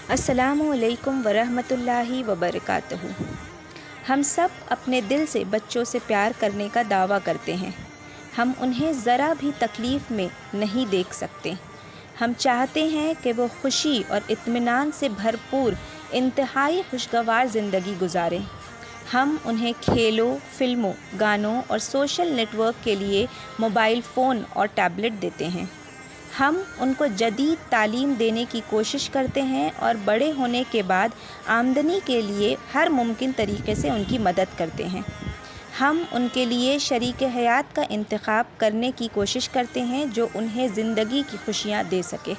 السلام علیکم ورحمۃ وبرکاتہ۔ ہم سب اپنے دل سے بچوں سے پیار کرنے کا دعویٰ کرتے ہیں۔ ہم انہیں ذرا بھی تکلیف میں نہیں دیکھ سکتے۔ ہم چاہتے ہیں کہ وہ خوشی اور اطمینان سے بھرپور انتہائی خوشگوار زندگی گزاریں۔ ہم انہیں کھیلوں، فلموں، گانوں اور سوشل نیٹ ورک کے لیے موبائل فون اور ٹیبلٹ دیتے ہیں۔ ہم ان کو جدید تعلیم دینے کی کوشش کرتے ہیں اور بڑے ہونے کے بعد آمدنی کے لیے ہر ممکن طریقے سے ان کی مدد کرتے ہیں۔ ہم ان کے لیے شریک حیات کا انتخاب کرنے کی کوشش کرتے ہیں جو انہیں زندگی کی خوشیاں دے سکے۔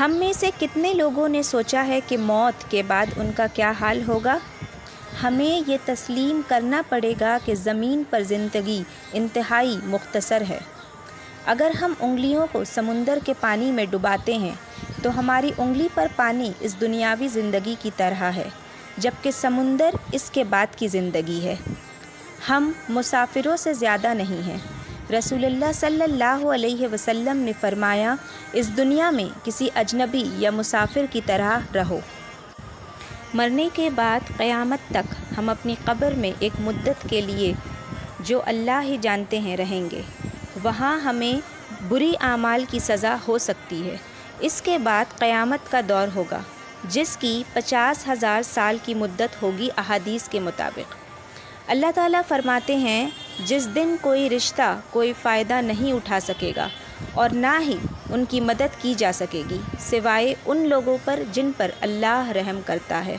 ہم میں سے کتنے لوگوں نے سوچا ہے کہ موت کے بعد ان کا کیا حال ہوگا؟ ہمیں یہ تسلیم کرنا پڑے گا کہ زمین پر زندگی انتہائی مختصر ہے۔ اگر ہم انگلیوں کو سمندر کے پانی میں ڈباتے ہیں تو ہماری انگلی پر پانی اس دنیاوی زندگی کی طرح ہے، جبکہ سمندر اس کے بعد کی زندگی ہے۔ ہم مسافروں سے زیادہ نہیں ہیں۔ رسول اللہ صلی اللہ علیہ وسلم نے فرمایا، اس دنیا میں کسی اجنبی یا مسافر کی طرح رہو۔ مرنے کے بعد قیامت تک ہم اپنی قبر میں ایک مدت کے لیے، جو اللہ ہی جانتے ہیں، رہیں گے۔ وہاں ہمیں بری اعمال کی سزا ہو سکتی ہے۔ اس کے بعد قیامت کا دور ہوگا، جس کی 50,000 سال کی مدت ہوگی احادیث کے مطابق۔ اللہ تعالیٰ فرماتے ہیں، جس دن کوئی رشتہ کوئی فائدہ نہیں اٹھا سکے گا اور نہ ہی ان کی مدد کی جا سکے گی سوائے ان لوگوں پر جن پر اللہ رحم کرتا ہے۔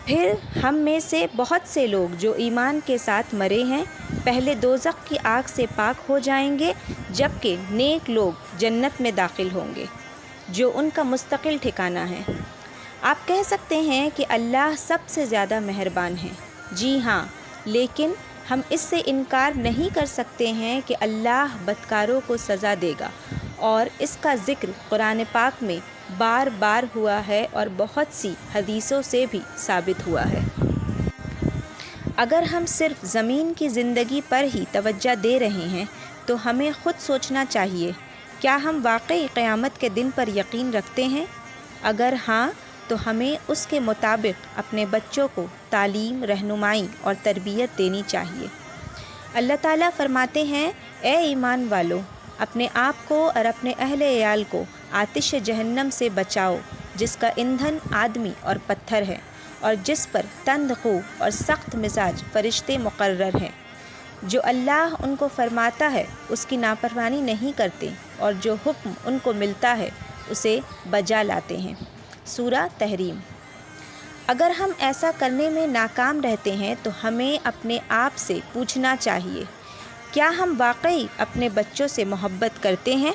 پھر ہم میں سے بہت سے لوگ جو ایمان کے ساتھ مرے ہیں، پہلے دوزخ کی آگ سے پاک ہو جائیں گے، جبکہ نیک لوگ جنت میں داخل ہوں گے، جو ان کا مستقل ٹھکانہ ہے۔ آپ کہہ سکتے ہیں کہ اللہ سب سے زیادہ مہربان ہے۔ جی ہاں، لیکن ہم اس سے انکار نہیں کر سکتے ہیں کہ اللہ بدکاروں کو سزا دے گا، اور اس کا ذکر قرآن پاک میں بار بار ہوا ہے اور بہت سی حدیثوں سے بھی ثابت ہوا ہے۔ اگر ہم صرف زمین کی زندگی پر ہی توجہ دے رہے ہیں تو ہمیں خود سوچنا چاہیے، کیا ہم واقعی قیامت کے دن پر یقین رکھتے ہیں؟ اگر ہاں تو ہمیں اس کے مطابق اپنے بچوں کو تعلیم، رہنمائی اور تربیت دینی چاہیے۔ اللہ تعالیٰ فرماتے ہیں، اے ایمان والو، اپنے آپ کو اور اپنے اہل عیال کو آتش جہنم سے بچاؤ، جس کا ایندھن آدمی اور پتھر ہے، اور جس پر تند خو اور سخت مزاج فرشتے مقرر ہیں، جو اللہ ان کو فرماتا ہے اس کی نافرمانی نہیں کرتے، اور جو حکم ان کو ملتا ہے اسے بجا لاتے ہیں۔ سورہ تحریم۔ اگر ہم ایسا کرنے میں ناکام رہتے ہیں تو ہمیں اپنے آپ سے پوچھنا چاہیے، کیا ہم واقعی اپنے بچوں سے محبت کرتے ہیں؟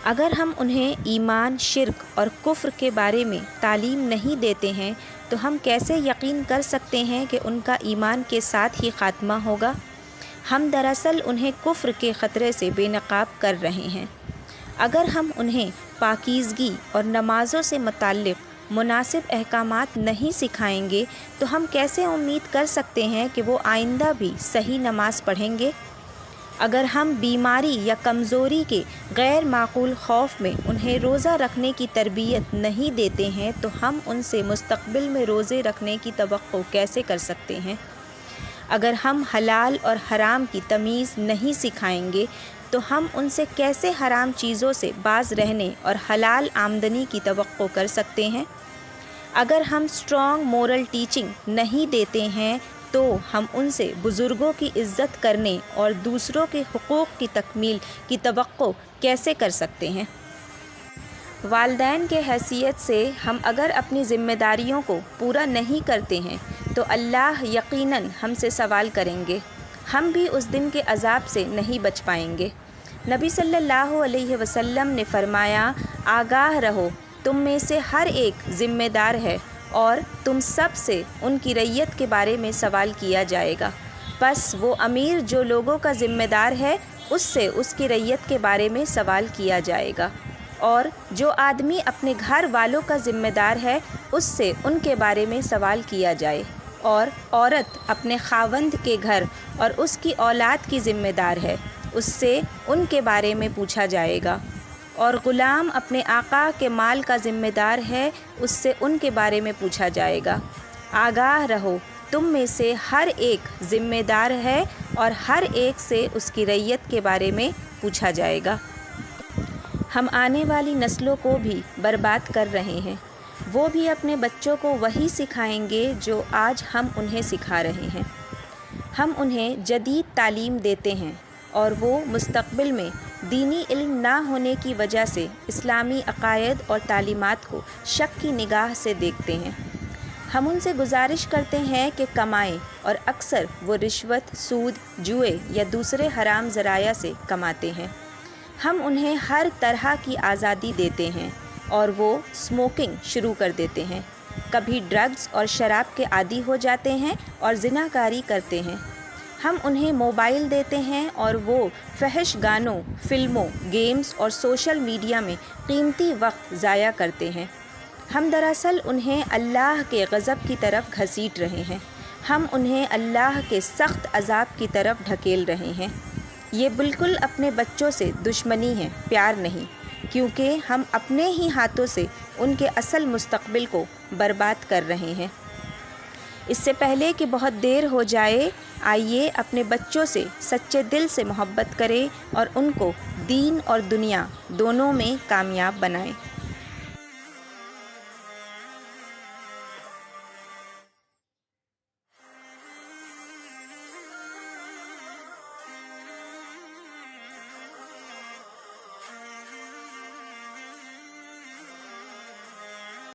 اگر ہم انہیں ایمان، شرک اور کفر کے بارے میں تعلیم نہیں دیتے ہیں تو ہم کیسے یقین کر سکتے ہیں کہ ان کا ایمان کے ساتھ ہی خاتمہ ہوگا؟ ہم دراصل انہیں کفر کے خطرے سے بے نقاب کر رہے ہیں۔ اگر ہم انہیں پاکیزگی اور نمازوں سے متعلق مناسب احکامات نہیں سکھائیں گے تو ہم کیسے امید کر سکتے ہیں کہ وہ آئندہ بھی صحیح نماز پڑھیں گے؟ اگر ہم بیماری یا کمزوری کے غیر معقول خوف میں انہیں روزہ رکھنے کی تربیت نہیں دیتے ہیں تو ہم ان سے مستقبل میں روزے رکھنے کی توقع کیسے کر سکتے ہیں؟ اگر ہم حلال اور حرام کی تمیز نہیں سکھائیں گے تو ہم ان سے کیسے حرام چیزوں سے باز رہنے اور حلال آمدنی کی توقع کر سکتے ہیں؟ اگر ہم اسٹرانگ مورل ٹیچنگ نہیں دیتے ہیں تو ہم ان سے بزرگوں کی عزت کرنے اور دوسروں کے حقوق کی تکمیل کی توقع کیسے کر سکتے ہیں؟ والدین کے حیثیت سے ہم اگر اپنی ذمہ داریوں کو پورا نہیں کرتے ہیں تو اللہ یقیناً ہم سے سوال کریں گے۔ ہم بھی اس دن کے عذاب سے نہیں بچ پائیں گے۔ نبی صلی اللہ علیہ وسلم نے فرمایا، آگاہ رہو، تم میں سے ہر ایک ذمہ دار ہے اور تم سب سے ان کی رعیت کے بارے میں سوال کیا جائے گا۔ پس وہ امیر جو لوگوں کا ذمہ دار ہے، اس سے اس کی رعیت کے بارے میں سوال کیا جائے گا، اور جو آدمی اپنے گھر والوں کا ذمہ دار ہے اس سے ان کے بارے میں سوال کیا جائے، اور عورت اپنے خاوند کے گھر اور اس کی اولاد کی ذمہ دار ہے، اس سے ان کے بارے میں پوچھا جائے گا۔ اور غلام اپنے آقا کے مال کا ذمہ دار ہے، اس سے ان کے بارے میں پوچھا جائے گا۔ آگاہ رہو، تم میں سے ہر ایک ذمہ دار ہے اور ہر ایک سے اس کی رعیت کے بارے میں پوچھا جائے گا۔ ہم آنے والی نسلوں کو بھی برباد کر رہے ہیں۔ وہ بھی اپنے بچوں کو وہی سکھائیں گے جو آج ہم انہیں سکھا رہے ہیں۔ ہم انہیں جدید تعلیم دیتے ہیں اور وہ مستقبل میں دینی علم نہ ہونے کی وجہ سے اسلامی عقائد اور تعلیمات کو شک کی نگاہ سے دیکھتے ہیں۔ ہم ان سے گزارش کرتے ہیں کہ کمائیں، اور اکثر وہ رشوت، سود، جوئے یا دوسرے حرام ذرائع سے کماتے ہیں۔ ہم انہیں ہر طرح کی آزادی دیتے ہیں اور وہ اسموکنگ شروع کر دیتے ہیں، کبھی ڈرگز اور شراب کے عادی ہو جاتے ہیں اور زناکاری کرتے ہیں۔ ہم انہیں موبائل دیتے ہیں اور وہ فحش گانوں، فلموں، گیمز اور سوشل میڈیا میں قیمتی وقت ضائع کرتے ہیں۔ ہم دراصل انہیں اللہ کے غضب کی طرف گھسیٹ رہے ہیں۔ ہم انہیں اللہ کے سخت عذاب کی طرف ڈھکیل رہے ہیں۔ یہ بالکل اپنے بچوں سے دشمنی ہے، پیار نہیں، کیونکہ ہم اپنے ہی ہاتھوں سے ان کے اصل مستقبل کو برباد کر رہے ہیں۔ اس سے پہلے کہ بہت دیر ہو جائے، آئیے اپنے بچوں سے سچے دل سے محبت کریں اور ان کو دین اور دنیا دونوں میں کامیاب بنائیں۔